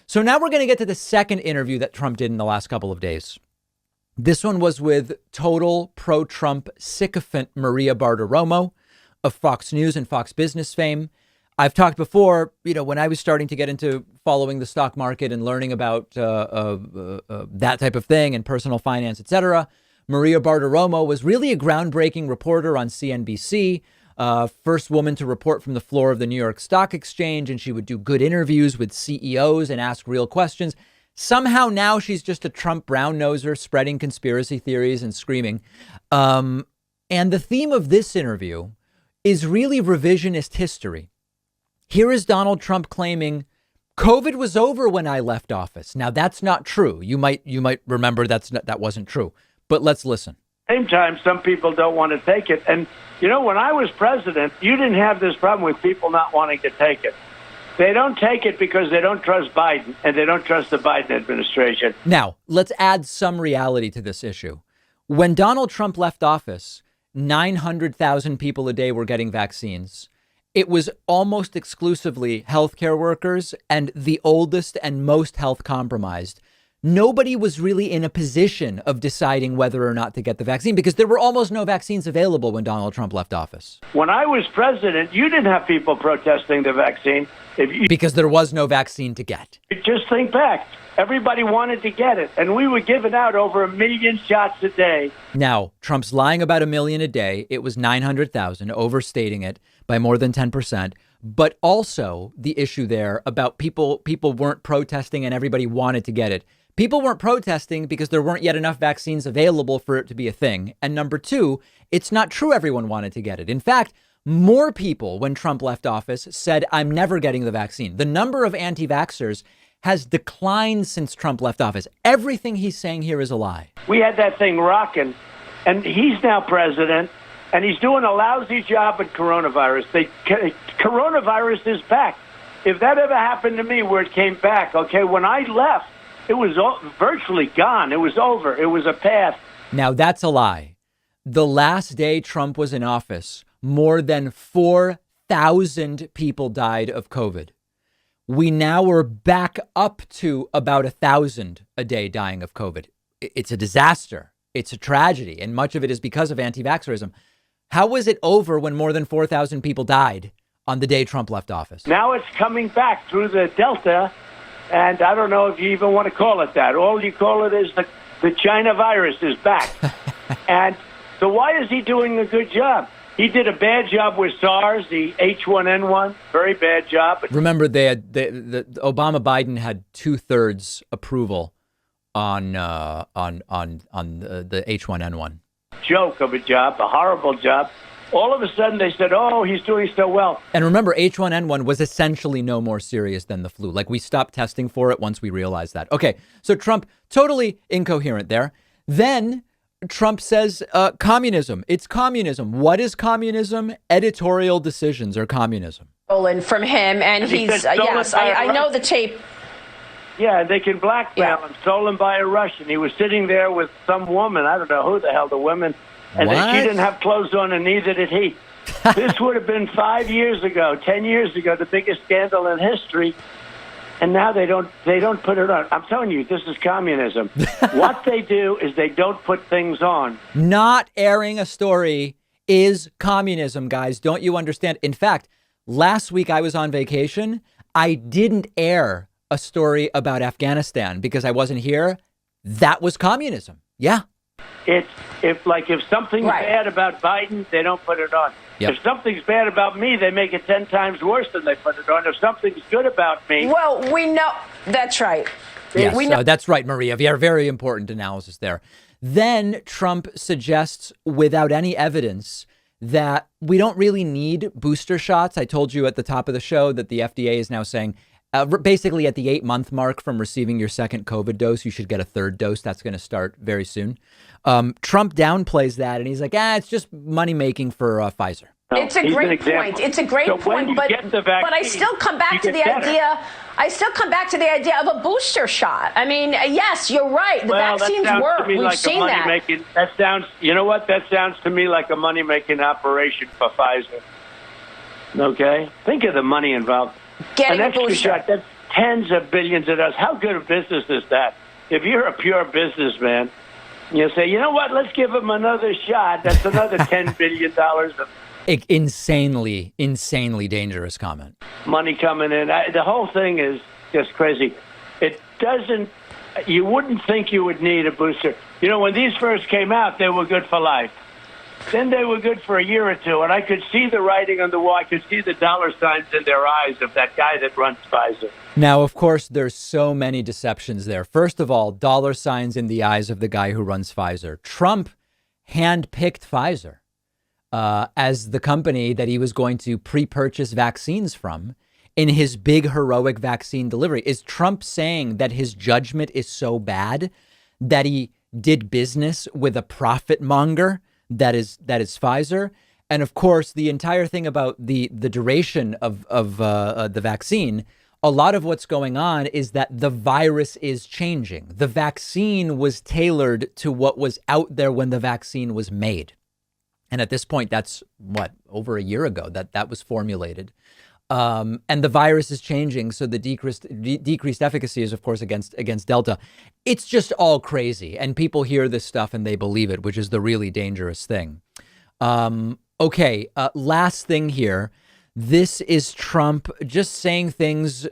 So now we're going to get to the second interview that Trump did in the last couple of days. This one was with total pro-Trump sycophant Maria Bartiromo of Fox News and Fox Business fame. I've talked before, when I was starting to get into following the stock market and learning about that type of thing and personal finance, etc. Maria Bartiromo was really a groundbreaking reporter on CNBC, first woman to report from the floor of the New York Stock Exchange, and she would do good interviews with CEOs and ask real questions. Somehow now she's just a Trump brown-noser spreading conspiracy theories and screaming. And the theme of this interview is really revisionist history. Here is Donald Trump claiming COVID was over when I left office. Now, that's not true. You might remember that wasn't true. But let's listen. Same time, some people don't want to take it. And, when I was president, you didn't have this problem with people not wanting to take it. They don't take it because they don't trust Biden and they don't trust the Biden administration. Now, let's add some reality to this issue. When Donald Trump left office, 900,000 people a day were getting vaccines. It was almost exclusively healthcare workers and the oldest and most health compromised. Nobody was really in a position of deciding whether or not to get the vaccine because there were almost no vaccines available when Donald Trump left office. When I was president, you didn't have people protesting the vaccine. Because there was no vaccine to get. Just think back. Everybody wanted to get it, and we were giving out over 1 million shots a day. Now, Trump's lying about 1 million a day. It was 900,000, overstating it by more than 10%. But also the issue there about people weren't protesting and everybody wanted to get it. People weren't protesting because there weren't yet enough vaccines available for it to be a thing. And number two, it's not true everyone wanted to get it. In fact, more people when Trump left office said, I'm never getting the vaccine. The number of anti-vaxxers has declined since Trump left office. Everything he's saying here is a lie. We had that thing rocking, and he's now president, and he's doing a lousy job at coronavirus. Coronavirus is back. If that ever happened to me where it came back, okay, when I left, it was virtually gone. It was over. It was a path. Now, that's a lie. The last day Trump was in office, more than 4,000 people died of COVID. We now are back up to about 1,000 a day dying of COVID. It's a disaster. It's a tragedy. And much of it is because of anti-vaxxerism. How was it over when more than 4,000 people died on the day Trump left office? Now it's coming back through the Delta. And I don't know if you even want to call it that. All you call it is the China virus is back. And so why is he doing a good job? He did a bad job with SARS, the H1N1, very bad job. Remember, the Obama Biden had 2/3 approval on the H1N1. Joke of a job, a horrible job. All of a sudden they said, oh, he's doing so well. And remember, H1N1 was essentially no more serious than the flu. Like, we stopped testing for it once we realized that. OK, so Trump totally incoherent there. Then Trump says communism. It's communism. What is communism? Editorial decisions are communism. Stolen from him. And he's yes, I know the tape. Yeah, they can blackmail him. Stolen by a Russian. He was sitting there with some woman. I don't know who the hell the woman. And she didn't have clothes on, and neither did he. This would have been 5 years ago, 10 years ago, the biggest scandal in history. And now they don't put it on. I'm telling you, this is communism. What they do is they don't put things on. Not airing a story is communism, guys. Don't you understand? In fact, last week I was on vacation. I didn't air a story about Afghanistan because I wasn't here. That was communism. Yeah. If something's bad about Biden, they don't put it on. Yep. If something's bad about me, they make it 10 times worse than they put it on. If something's good about me... Well, we know... That's right. Yes, that's right, Maria. Very important analysis there. Then Trump suggests, without any evidence, that we don't really need booster shots. I told you at the top of the show that the FDA is now saying, basically at the 8-month mark from receiving your second COVID dose, you should get a third dose. That's going to start very soon. Trump downplays that and he's like, it's just money making for Pfizer. It's a great point. It's a great point. But I still come back to the idea. I still come back to the idea of a booster shot. I mean, yes, you're right. The vaccines work. We've seen that. That sounds, you know what? That sounds to me like a money-making operation for Pfizer. Okay? Think of the money involved. Getting an extra booster shot, that's tens of billions of dollars. How good a business is that? If you're a pure businessman, you say, you know what, let's give him another shot. That's another $10 billion of insanely dangerous comment. Money coming in. The whole thing is just crazy. It doesn't, you wouldn't think you would need a booster. You know, when these first came out, they were good for life. Then they were good for a year or two, and I could see the writing on the wall. I could see the dollar signs in their eyes of that guy that runs Pfizer. Now, of course, there's so many deceptions there. First of all, dollar signs in the eyes of the guy who runs Pfizer. Trump handpicked Pfizer as the company that he was going to pre-purchase vaccines from in his big heroic vaccine delivery. Is Trump saying that his judgment is so bad that he did business with a profit monger that is Pfizer? And of course, the entire thing about the duration of the vaccine, a lot of what's going on is that the virus is changing. The vaccine was tailored to what was out there when the vaccine was made. And at this point, that's over a year ago that was formulated. And the virus is changing. So the decreased efficacy is, of course, against Delta. It's just all crazy. And people hear this stuff and they believe it, which is the really dangerous thing. Okay. Last thing here. This is Trump just saying things.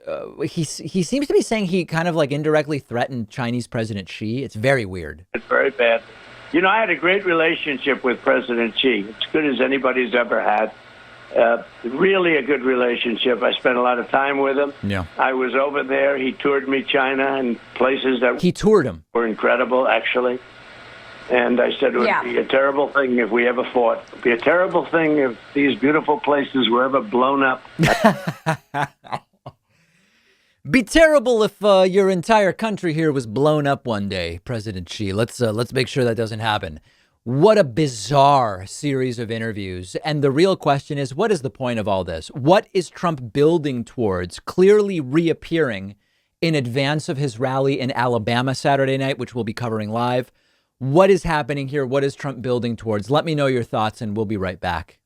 He seems to be saying he kind of like indirectly threatened Chinese President Xi. It's very weird. It's very bad. You know, I had a great relationship with President Xi. It's good as anybody's ever had. Really a good relationship. I spent a lot of time with him. Yeah. I was over there. He toured me China and places that he toured him were incredible, actually. And I said it would be a terrible thing if we ever fought. It would be a terrible thing if these beautiful places were ever blown up. Be terrible if your entire country here was blown up one day, President Xi. Let's make sure that doesn't happen. What a bizarre series of interviews. And the real question is, what is the point of all this? What is Trump building towards, clearly reappearing in advance of his rally in Alabama Saturday night, which we'll be covering live? What is happening here? What is Trump building towards? Let me know your thoughts and we'll be right back.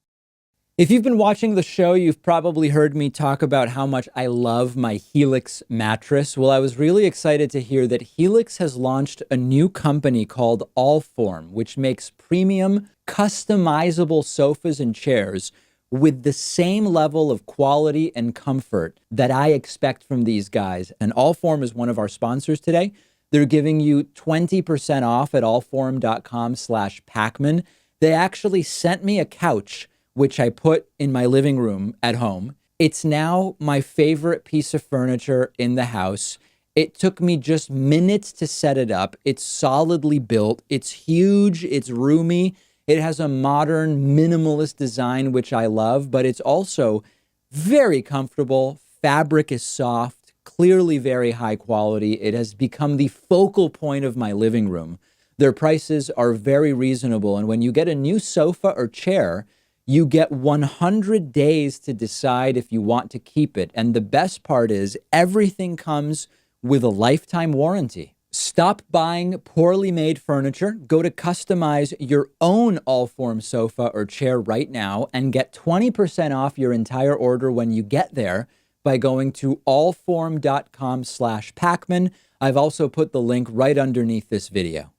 If you've been watching the show, you've probably heard me talk about how much I love my Helix mattress. Well, I was really excited to hear that Helix has launched a new company called Allform, which makes premium, customizable sofas and chairs with the same level of quality and comfort that I expect from these guys. And Allform is one of our sponsors today. They're giving you 20% off at allform.com/Pacman. They actually sent me a couch, which I put in my living room at home. It's now my favorite piece of furniture in the house. It took me just minutes to set it up. It's solidly built. It's huge. It's roomy. It has a modern minimalist design, which I love, but it's also very comfortable. Fabric is soft. Clearly very high quality. It has become the focal point of my living room. Their prices are very reasonable. And when you get a new sofa or chair, you get 100 days to decide if you want to keep it. And the best part is everything comes with a lifetime warranty. Stop buying poorly made furniture. Go to customize your own Allform sofa or chair right now and get 20% off your entire order when you get there by going to allform.com/Pacman. I've also put the link right underneath this video.